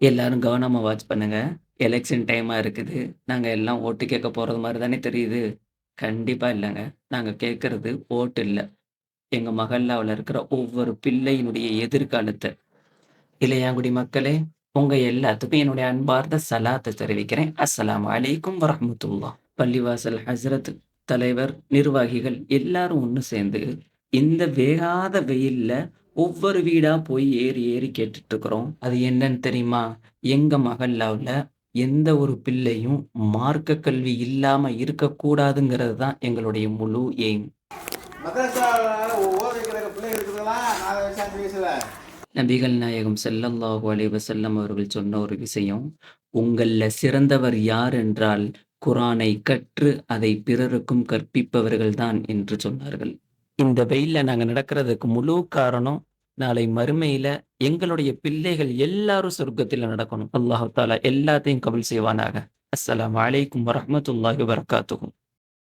எல்லாரும் கவனமா வாட்ச் பண்ணுங்க. எலக்ஷன் டைமா இருக்குது. நாங்க எல்லாம் ஓட்டு கேட்க போறது மாரி தானே தெரியுது. கண்டிப்பா இல்லங்க. நாங்க கேட்கறது ஓட்டு இல்ல. எங்க மஹல்லாவுல இருக்கிற ஒவ்வொரு பிள்ளையினுடைய எதிர்காலத்த. இளையாங்குடி மக்களே, உங்க எல்லாத்துக்கும் என்னுடைய அன்பார்ந்த சலாத்த தெரிவிக்கிறேன். அஸ்ஸலாமு அலைக்கும் வரஹ்மத்துல்லாஹ். பள்ளிவாசல் ஹஸ்ரத், தலைவர், நிர்வாகிகள் எல்லாரும் ஒண்ணு சேர்ந்து, இந்த வேகாத வெயில்ல ஒவ்வொரு வீடா போய் ஏறி ஏறி கேட்டுட்டு இருக்கிறோம். அது என்னன்னு தெரியுமா? எங்க மஹல்லாவுல எந்த ஒரு பிள்ளையும் மார்க்க கல்வி இல்லாம இருக்கக்கூடாதுங்கிறது தான் எங்களுடைய முழு எய்ம். மதரசால ஓத வைக்கிற பிள்ளைங்க இருக்குதுங்களா? நான் விசாரிச்ச வயசுல. நபிகள் நாயகம் ஸல்லல்லாஹு அலைஹி வஸல்லம் அவர்கள் சொன்ன ஒரு விஷயம், உங்கள்ல சிறந்தவர் யார் என்றால், குர்ஆனை கற்று அதை பிறருக்கும் கற்பிப்பவர்கள் தான் என்று சொன்னார்கள். இந்த வெயில்ல நாங்க நடக்கிறதுக்கு முழு காரணம், நாளை மறுமையில எங்களுடைய பிள்ளைகள் எல்லாரும் சொர்க்கத்தில நடக்கணும். அல்லாஹ் தஆலா எல்லாத்தையும் கபூல் செய்வானாக. அஸ்ஸலாமு அலைக்கும் வரஹ்மத்துல்லாஹி வபரகாத்துஹு.